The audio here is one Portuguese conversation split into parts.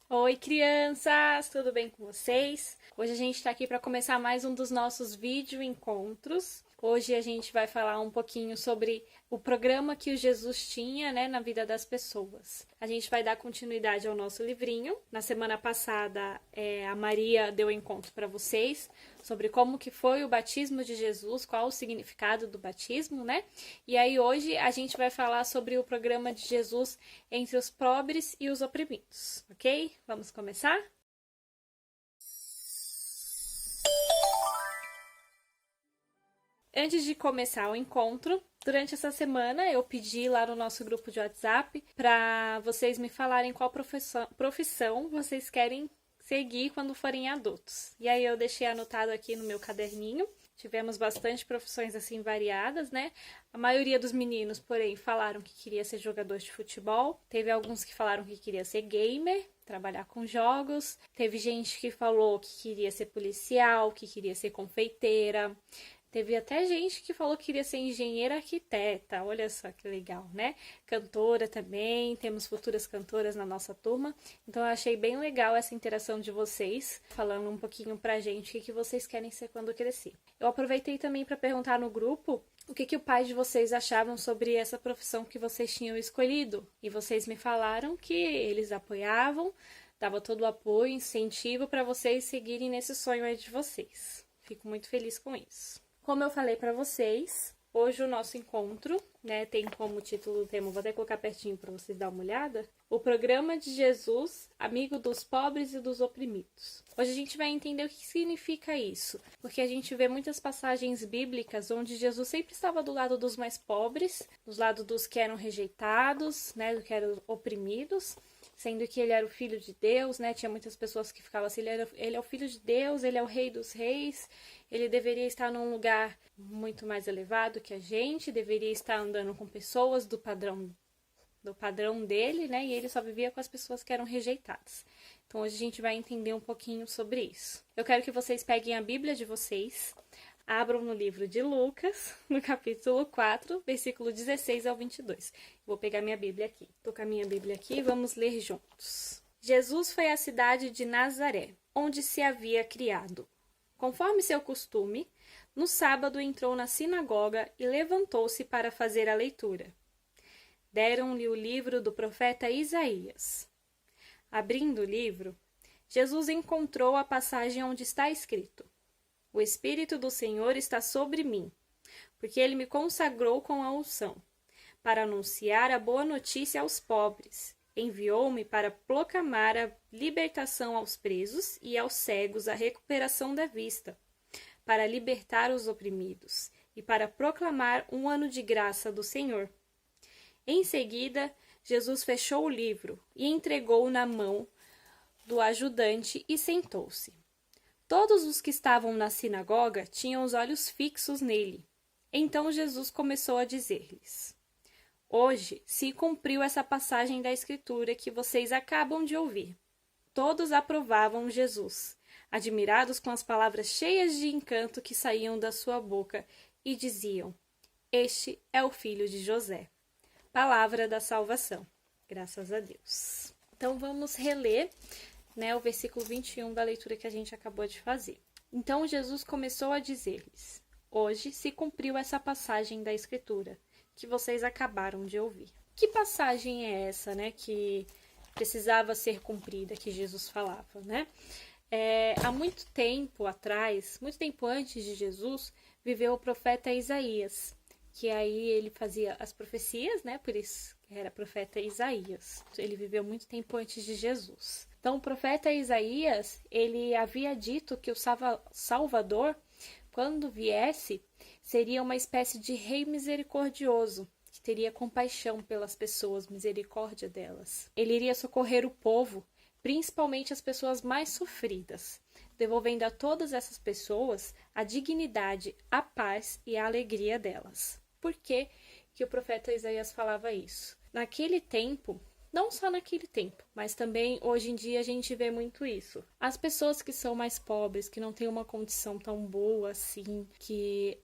Oi, crianças! Tudo bem com vocês? Hoje a gente está aqui para começar mais um dos nossos vídeo encontros. Hoje a gente vai falar um pouquinho sobre o programa que o Jesus tinha, na vida das pessoas. A gente vai dar continuidade ao nosso livrinho. Na semana passada, a Maria deu encontro para vocês sobre como que foi o batismo de Jesus, qual o significado do batismo, né? E aí hoje a gente vai falar sobre o programa de Jesus entre os pobres e os oprimidos, ok? Vamos começar? Antes de começar o encontro, durante essa semana eu pedi lá no nosso grupo de WhatsApp para vocês me falarem qual profissão vocês querem seguir quando forem adultos. E aí eu deixei anotado aqui no meu caderninho. Tivemos bastante profissões assim variadas, né? A maioria dos meninos, porém, falaram que queria ser jogador de futebol. Teve alguns que falaram que queria ser gamer, trabalhar com jogos. Teve gente que falou que queria ser policial, que queria ser confeiteira. Teve até gente que falou que queria ser engenheira arquiteta, olha só que legal, né? Cantora também, temos futuras cantoras na nossa turma, então eu achei bem legal essa interação de vocês, falando um pouquinho pra gente o que vocês querem ser quando crescer. Eu aproveitei também para perguntar no grupo o que o pai de vocês achavam sobre essa profissão que vocês tinham escolhido, e vocês me falaram que eles apoiavam, dava todo o apoio, incentivo para vocês seguirem nesse sonho aí de vocês. Fico muito feliz com isso. Como eu falei para vocês, hoje o nosso encontro, tem como título do tema, vou até colocar pertinho para vocês darem uma olhada, o programa de Jesus, amigo dos pobres e dos oprimidos. Hoje a gente vai entender o que significa isso, porque a gente vê muitas passagens bíblicas onde Jesus sempre estava do lado dos mais pobres, do lado dos que eram rejeitados, do que eram oprimidos, sendo que ele era o filho de Deus, tinha muitas pessoas que ficavam assim, ele é o filho de Deus, ele é o rei dos reis, ele deveria estar num lugar muito mais elevado que a gente, deveria estar andando com pessoas do padrão dele, e ele só vivia com as pessoas que eram rejeitadas. Então hoje a gente vai entender um pouquinho sobre isso. Eu quero que vocês peguem a Bíblia de vocês, abram no livro de Lucas, no capítulo 4, versículo 16 ao 22. Vou pegar minha Bíblia aqui. Tô com a minha Bíblia aqui e vamos ler juntos. Jesus foi à cidade de Nazaré, onde se havia criado. Conforme seu costume, no sábado entrou na sinagoga e levantou-se para fazer a leitura. Deram-lhe o livro do profeta Isaías. Abrindo o livro, Jesus encontrou a passagem onde está escrito: O Espírito do Senhor está sobre mim, porque ele me consagrou com a unção, para anunciar a boa notícia aos pobres. Enviou-me para proclamar a libertação aos presos e aos cegos a recuperação da vista, para libertar os oprimidos e para proclamar um ano de graça do Senhor. Em seguida, Jesus fechou o livro e entregou-o na mão do ajudante e sentou-se. Todos os que estavam na sinagoga tinham os olhos fixos nele. Então Jesus começou a dizer-lhes: Hoje se cumpriu essa passagem da Escritura que vocês acabam de ouvir. Todos aprovavam Jesus, admirados com as palavras cheias de encanto que saíam da sua boca, e diziam: Este é o filho de José. Palavra da salvação. Graças a Deus. Então vamos reler, o versículo 21 da leitura que a gente acabou de fazer. Então Jesus começou a dizer-lhes: Hoje se cumpriu essa passagem da Escritura que vocês acabaram de ouvir. Que passagem é essa, que precisava ser cumprida, que Jesus falava, há muito tempo atrás, muito tempo antes de Jesus, viveu o profeta Isaías, que aí ele fazia as profecias, por isso que era profeta Isaías. Ele viveu muito tempo antes de Jesus. Então, o profeta Isaías, ele havia dito que o Salvador, quando viesse, seria uma espécie de rei misericordioso, que teria compaixão pelas pessoas, misericórdia delas. Ele iria socorrer o povo, principalmente as pessoas mais sofridas, devolvendo a todas essas pessoas a dignidade, a paz e a alegria delas. Por que o profeta Isaías falava isso? Naquele tempo, Não só naquele tempo, mas também hoje em dia a gente vê muito isso. As pessoas que são mais pobres, que não têm uma condição tão boa assim, que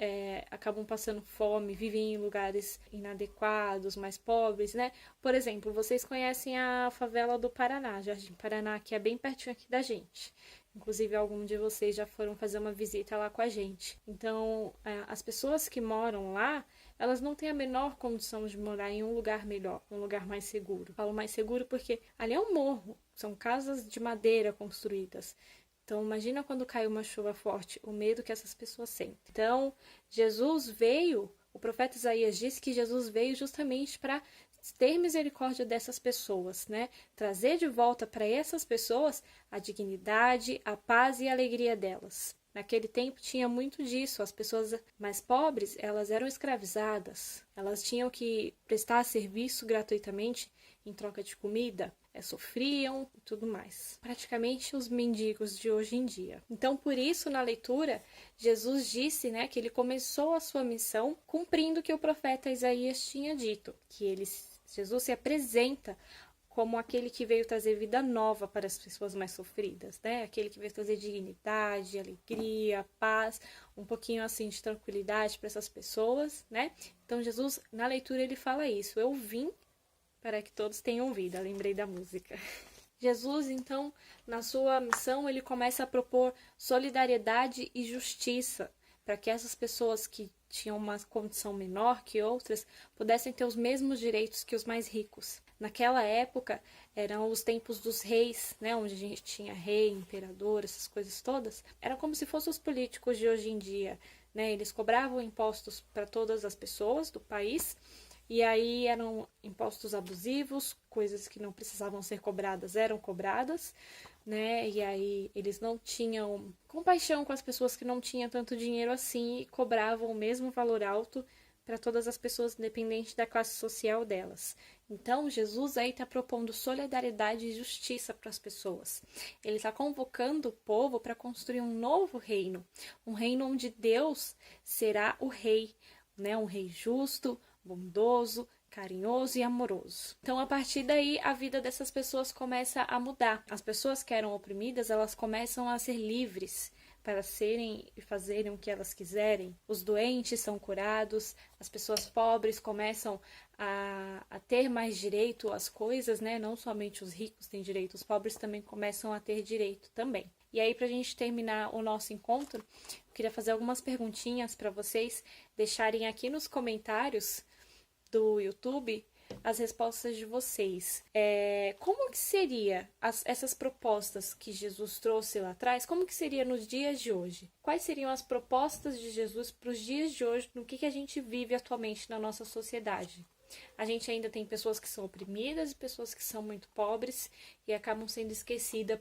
acabam passando fome, vivem em lugares inadequados, mais pobres, né? Por exemplo, vocês conhecem a favela do Paraná, Jardim Paraná, que é bem pertinho aqui da gente. Inclusive, algum de vocês já foram fazer uma visita lá com a gente. Então, as pessoas que moram lá, elas não têm a menor condição de morar em um lugar melhor, um lugar mais seguro. Falo mais seguro porque ali é um morro, são casas de madeira construídas. Então, imagina quando cai uma chuva forte, o medo que essas pessoas sentem. Então, Jesus veio, o profeta Isaías disse que Jesus veio justamente para ter misericórdia dessas pessoas, né? Trazer de volta para essas pessoas a dignidade, a paz e a alegria delas. Naquele tempo tinha muito disso, as pessoas mais pobres, elas eram escravizadas, elas tinham que prestar serviço gratuitamente em troca de comida, sofriam e tudo mais. Praticamente os mendigos de hoje em dia. Então, por isso, na leitura, Jesus disse, né, que ele começou a sua missão cumprindo o que o profeta Isaías tinha dito, que Jesus se apresenta como aquele que veio trazer vida nova para as pessoas mais sofridas, né? Aquele que veio trazer dignidade, alegria, paz, um pouquinho assim de tranquilidade para essas pessoas, né? Então Jesus, na leitura, ele fala isso: eu vim para que todos tenham vida. Lembrei da música. Jesus, então, na sua missão, ele começa a propor solidariedade e justiça para que essas pessoas que tinham uma condição menor que outras pudessem ter os mesmos direitos que os mais ricos. Naquela época, eram os tempos dos reis, né, onde a gente tinha rei, imperador, essas coisas todas. Era como se fossem os políticos de hoje em dia, né? Eles cobravam impostos para todas as pessoas do país, e aí eram impostos abusivos, coisas que não precisavam ser cobradas eram cobradas, né? E aí eles não tinham compaixão com as pessoas que não tinham tanto dinheiro assim e cobravam o mesmo valor alto para todas as pessoas, independente da classe social delas. Então, Jesus aí está propondo solidariedade e justiça para as pessoas. Ele está convocando o povo para construir um novo reino, um reino onde Deus será o rei, né? Um rei justo, bondoso, carinhoso e amoroso. Então, a partir daí, a vida dessas pessoas começa a mudar. As pessoas que eram oprimidas, elas começam a ser livres para serem e fazerem o que elas quiserem. Os doentes são curados, as pessoas pobres começam a ter mais direito às coisas, né? Não somente os ricos têm direito, os pobres também começam a ter direito também. E aí, para a gente terminar o nosso encontro, eu queria fazer algumas perguntinhas para vocês deixarem aqui nos comentários do YouTube as respostas de vocês. Como que seria essas propostas que Jesus trouxe lá atrás? Como que seria nos dias de hoje? Quais seriam as propostas de Jesus para os dias de hoje, no que a gente vive atualmente na nossa sociedade? A gente ainda tem pessoas que são oprimidas e pessoas que são muito pobres e acabam sendo esquecidas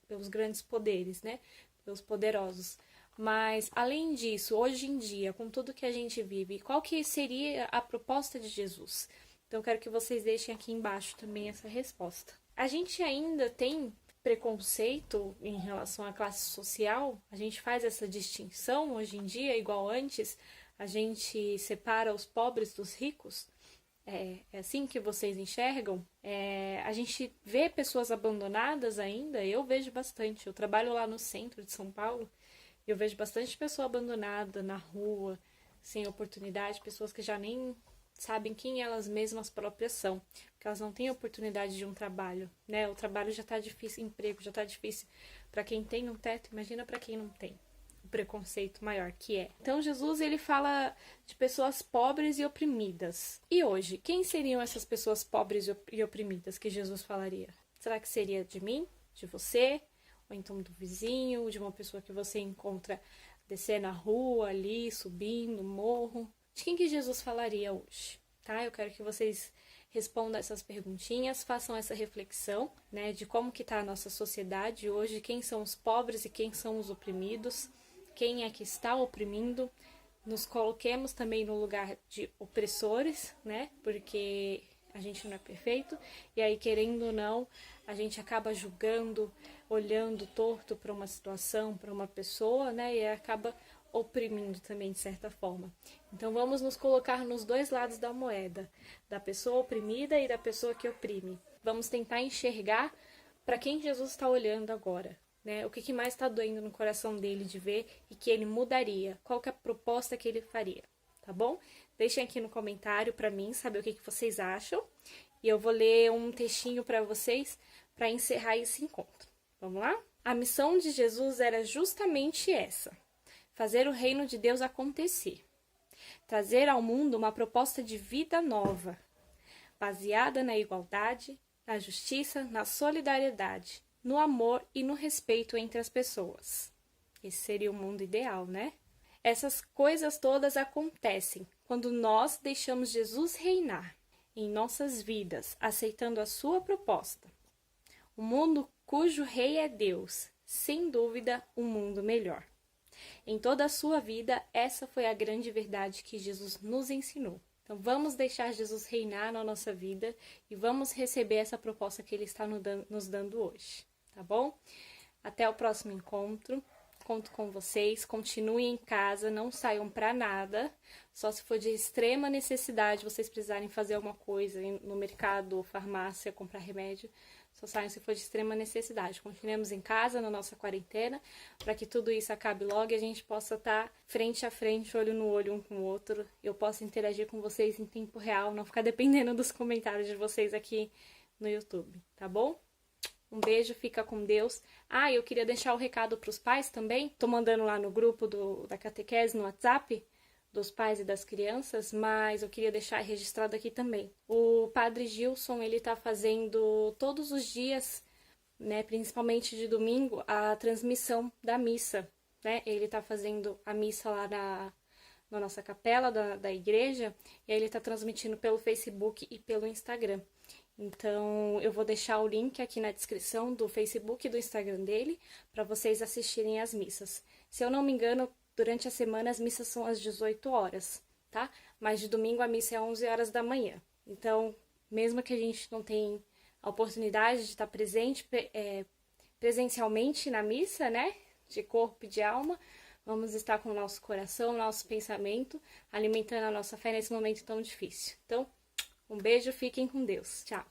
pelos grandes poderes, né? Pelos poderosos. Mas, além disso, hoje em dia, com tudo que a gente vive, qual que seria a proposta de Jesus? Então, eu quero que vocês deixem aqui embaixo também essa resposta. A gente ainda tem preconceito em relação à classe social? A gente faz essa distinção hoje em dia, igual antes? A gente separa os pobres dos ricos? É assim que vocês enxergam? A gente vê pessoas abandonadas ainda? Eu vejo bastante. Eu trabalho lá no centro de São Paulo. Eu vejo bastante pessoa abandonada na rua, sem oportunidade, pessoas que já nem sabem quem elas mesmas próprias são, porque elas não têm oportunidade de um trabalho, né? O trabalho já tá difícil, emprego já tá difícil para quem tem um teto, imagina para quem não tem. O preconceito maior que é. Então Jesus, ele fala de pessoas pobres e oprimidas. E hoje, quem seriam essas pessoas pobres e oprimidas que Jesus falaria? Será que seria de mim, de você, ou então do vizinho, de uma pessoa que você encontra descer na rua ali, subindo, morro? De quem que Jesus falaria hoje? Tá? Eu quero que vocês respondam essas perguntinhas, façam essa reflexão, né, de como que tá a nossa sociedade hoje, quem são os pobres e quem são os oprimidos, quem é que está oprimindo. Nos coloquemos também no lugar de opressores, né, porque a gente não é perfeito, e aí, querendo ou não, a gente acaba julgando, olhando torto para uma situação, para uma pessoa, né, e acaba oprimindo também, de certa forma. Então, vamos nos colocar nos dois lados da moeda, da pessoa oprimida e da pessoa que oprime. Vamos tentar enxergar para quem Jesus está olhando agora, né? O que mais está doendo no coração dele de ver e que ele mudaria? Qual que é a proposta que ele faria, tá bom? Deixem aqui no comentário para mim saber o que vocês acham. E eu vou ler um textinho para vocês para encerrar esse encontro. Vamos lá? A missão de Jesus era justamente essa: fazer o reino de Deus acontecer. Trazer ao mundo uma proposta de vida nova, baseada na igualdade, na justiça, na solidariedade, no amor e no respeito entre as pessoas. Esse seria o mundo ideal, né? Essas coisas todas acontecem quando nós deixamos Jesus reinar em nossas vidas, aceitando a sua proposta. Um mundo cujo rei é Deus, sem dúvida, um mundo melhor. Em toda a sua vida, essa foi a grande verdade que Jesus nos ensinou. Então, vamos deixar Jesus reinar na nossa vida e vamos receber essa proposta que Ele está nos dando hoje, tá bom? Até o próximo encontro. Conto com vocês. Continuem em casa, não saiam para nada. Só se for de extrema necessidade, vocês precisarem fazer alguma coisa no mercado ou farmácia, comprar remédio. Só saiam se for de extrema necessidade. Continuemos em casa, na nossa quarentena, para que tudo isso acabe logo e a gente possa estar frente a frente, olho no olho um com o outro. Eu possa interagir com vocês em tempo real, não ficar dependendo dos comentários de vocês aqui no YouTube, tá bom? Um beijo, fica com Deus. Eu queria deixar o recado para os pais também. Tô mandando lá no grupo da catequese no WhatsApp, dos pais e das crianças, mas eu queria deixar registrado aqui também. O Padre Gilson, ele tá fazendo todos os dias, né, principalmente de domingo, a transmissão da missa, né? Ele tá fazendo a missa lá na nossa capela da igreja, e aí ele tá transmitindo pelo Facebook e pelo Instagram. Então, eu vou deixar o link aqui na descrição do Facebook e do Instagram dele, para vocês assistirem às missas. Se eu não me engano, durante a semana as missas são às 18 horas, tá? Mas de domingo a missa é às 11 horas da manhã. Então, mesmo que a gente não tenha a oportunidade de estar presente presencialmente na missa, né? De corpo e de alma, vamos estar com o nosso coração, nosso pensamento, alimentando a nossa fé nesse momento tão difícil. Então, um beijo, fiquem com Deus. Tchau!